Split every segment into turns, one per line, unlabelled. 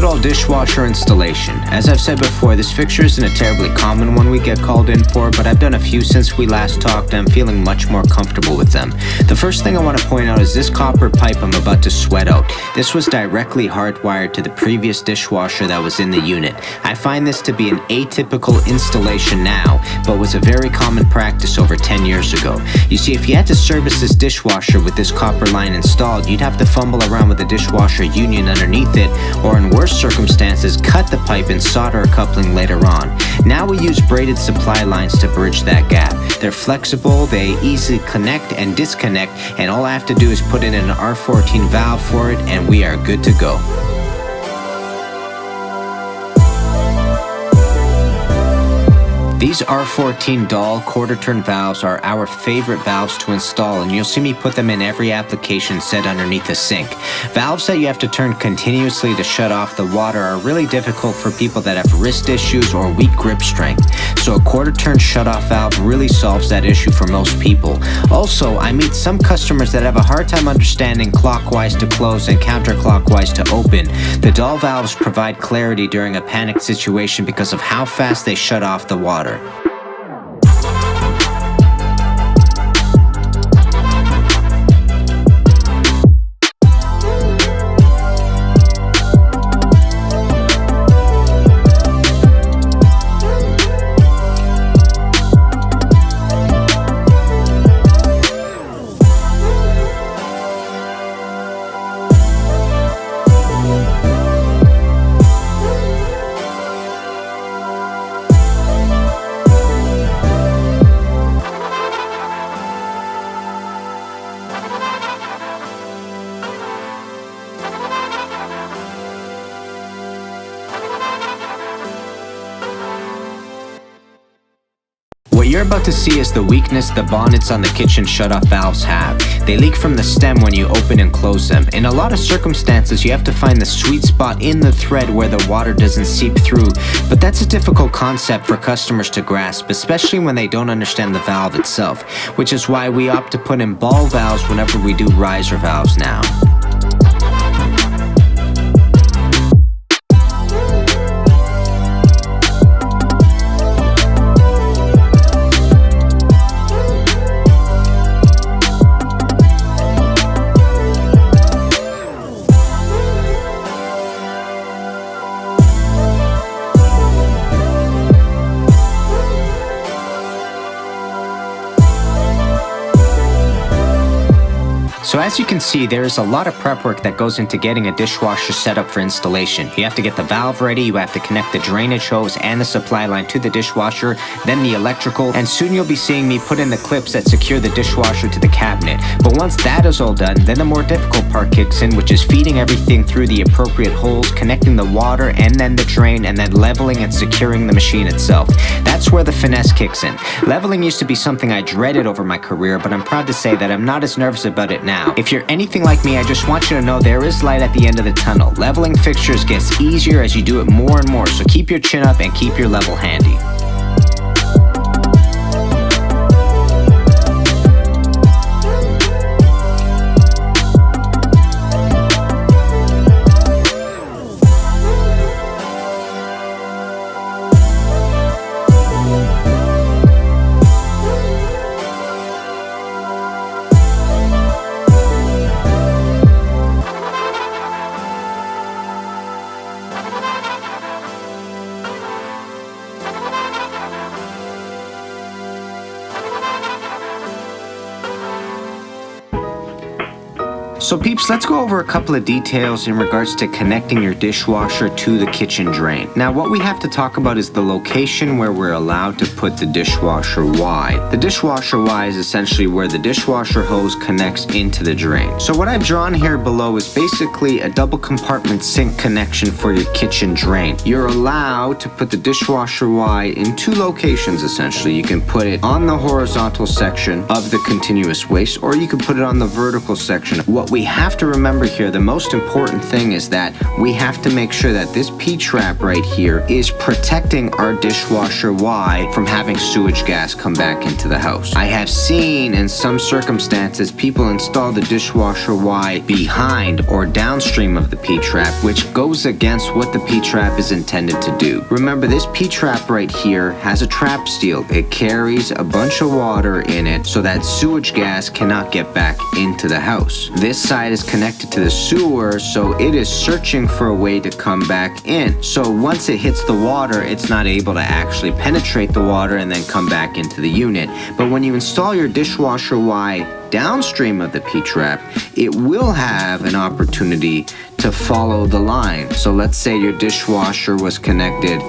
all dishwasher installation. As I've said before, this fixture isn't a terribly common one we get called in for, but I've done a few since we last talked and I'm feeling much more comfortable with them. The first thing I want to point out is this copper pipe I'm about to sweat out. This was directly hardwired to the previous dishwasher that was in the unit. I find this to be an atypical installation now, but was a very common practice over 10 years ago. You see, if you had to service this dishwasher with this copper line installed, you'd have to fumble around with the dishwasher union underneath it, or in worse circumstances, cut the pipe and solder a coupling later on. Now we use braided supply lines to bridge that gap. They're flexible, they easily connect and disconnect, and all I have to do is put in an R14 valve for it and we are good to go. These R14 Dahl quarter-turn valves are our favorite valves to install, and you'll see me put them in every application set underneath the sink. Valves that you have to turn continuously to shut off the water are really difficult for people that have wrist issues or weak grip strength, so a quarter-turn shut-off valve really solves that issue for most people. Also, I meet some customers that have a hard time understanding clockwise to close and counterclockwise to open. The Dahl valves provide clarity during a panic situation because of how fast they shut off the water. What you're about to see is the weakness the bonnets on the kitchen shutoff valves have. They leak from the stem when you open and close them. In a lot of circumstances, you have to find the sweet spot in the thread where the water doesn't seep through, but that's a difficult concept for customers to grasp, especially when they don't understand the valve itself, which is why we opt to put in ball valves whenever we do riser valves now. So as you can see, there is a lot of prep work that goes into getting a dishwasher set up for installation. You have to get the valve ready, you have to connect the drainage hose and the supply line to the dishwasher, then the electrical, and soon you'll be seeing me put in the clips that secure the dishwasher to the cabinet. But once that is all done, then the more difficult part kicks in, which is feeding everything through the appropriate holes, connecting the water and then the drain, and then leveling and securing the machine itself. That's where the finesse kicks in. Leveling used to be something I dreaded over my career, but I'm proud to say that I'm not as nervous about it now. If you're anything like me, I just want you to know there is light at the end of the tunnel. Leveling fixtures gets easier as you do it more and more, so keep your chin up and keep your level handy. So peeps, let's go over a couple of details in regards to connecting your dishwasher to the kitchen drain. Now what we have to talk about is the location where we're allowed to put the dishwasher Y. The dishwasher Y is essentially where the dishwasher hose connects into the drain. So what I've drawn here below is basically a double compartment sink connection for your kitchen drain. You're allowed to put the dishwasher Y in two locations essentially. You can put it on the horizontal section of the continuous waste, or you can put it on the vertical section. What we we have to remember here, the most important thing is that we have to make sure that this P-trap right here is protecting our dishwasher Y from having sewage gas come back into the house. I have seen in some circumstances people install the dishwasher Y behind or downstream of the P-trap, which goes against what the P-trap is intended to do. Remember, this P-trap right here has a trap steel. It carries a bunch of water in it so that sewage gas cannot get back into the house. This side is connected to the sewer, so it is searching for a way to come back in. So once it hits the water, it's not able to actually penetrate the water and then come back into the unit. But when you install your dishwasher Y downstream of the P-trap, it will have an opportunity to follow the line. So let's say your dishwasher was connected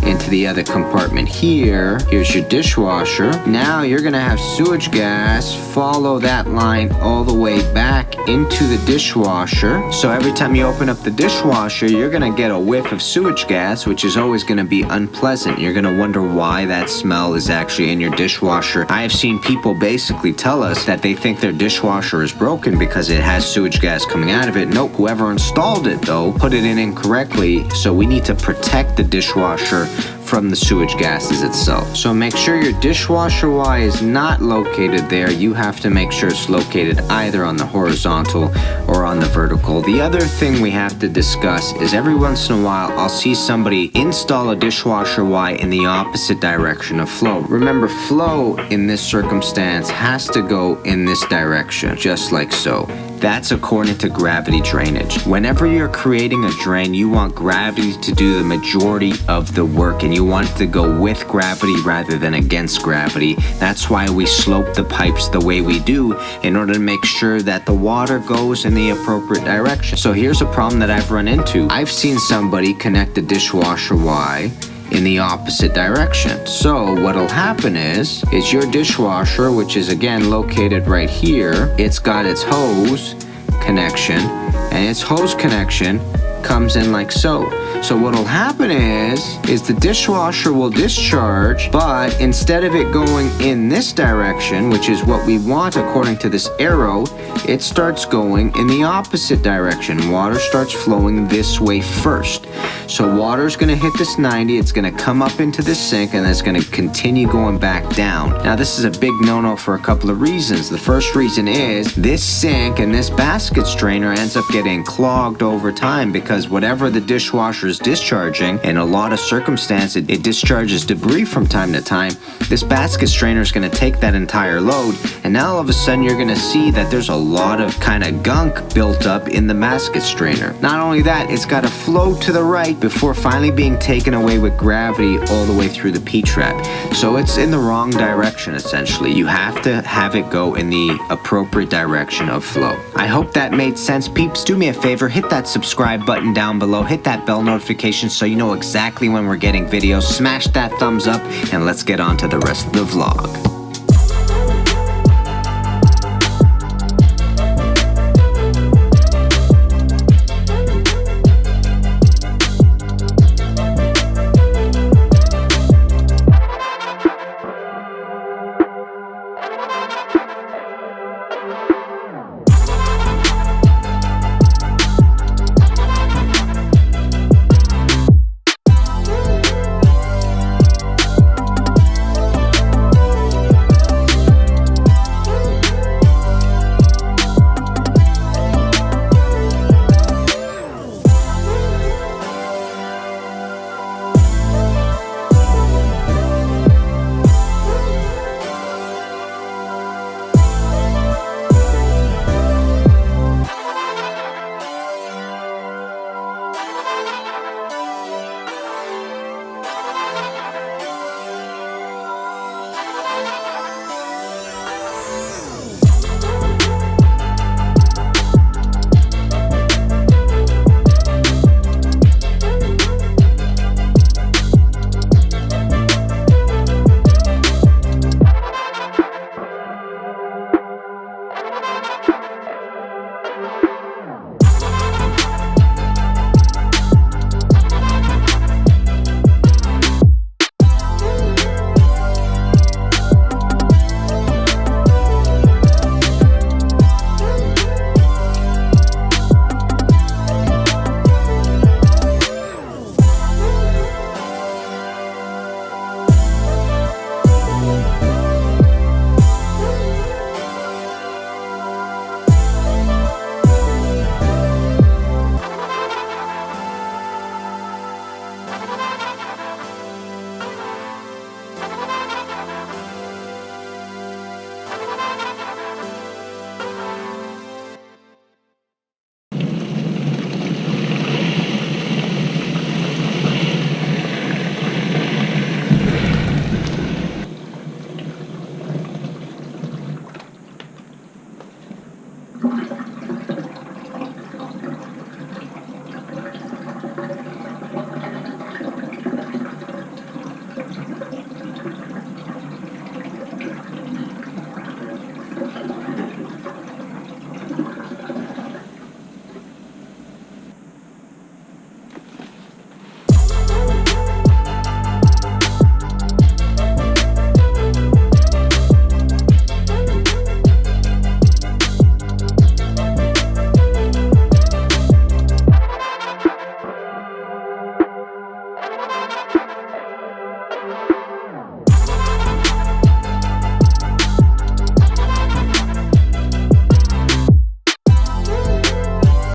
into the other compartment here. Here's your dishwasher. Now you're gonna have sewage gas follow that line all the way back into the dishwasher. So every time you open up the dishwasher, you're gonna get a whiff of sewage gas, which is always gonna be unpleasant. You're gonna wonder why that smell is actually in your dishwasher. I have seen people basically tell us that they think their dishwasher is broken because it has sewage gas coming out of it. Nope, whoever installed it though put it in incorrectly, so we need to protect the dishwasher from the sewage gases itself. So make sure your dishwasher Y is not located there. You have to make sure it's located either on the horizontal or on the vertical. The other thing we have to discuss is every once in a while I'll see somebody install a dishwasher Y in the opposite direction of flow. Remember, flow in this circumstance has to go in this direction, just like so. That's according to gravity drainage. Whenever you're creating a drain, you want gravity to do the majority of the work, and you want it to go with gravity rather than against gravity. That's why we slope the pipes the way we do, in order to make sure that the water goes in the appropriate direction. So here's a problem that I've run into. I've seen somebody connect the dishwasher Y in the opposite direction. So what'll happen is your dishwasher, which is again located right here, it's got its hose connection, and its hose connection comes in like so. So what'll happen is the dishwasher will discharge, but instead of it going in this direction, which is what we want according to this arrow, it starts going in the opposite direction. Water starts flowing this way first. So water's gonna hit this 90, it's gonna come up into this sink, and it's gonna continue going back down. Now this is a big no-no for a couple of reasons. The first reason is this sink and this basket strainer ends up getting clogged over time, because whatever the dishwasher is discharging, in a lot of circumstances it discharges debris from time to time. This basket strainer is going to take that entire load, and now all of a sudden you're going to see that there's a lot of kind of gunk built up in the basket strainer. Not only that, it's got to flow to the right before finally being taken away with gravity all the way through the P-trap. So it's in the wrong direction essentially. You have to have it go in the appropriate direction of flow. I hope that made sense, peeps. Do me a favor, hit that subscribe button down below, hit that bell notification so you know exactly when we're getting videos, smash that thumbs up, and let's get on to the rest of the vlog.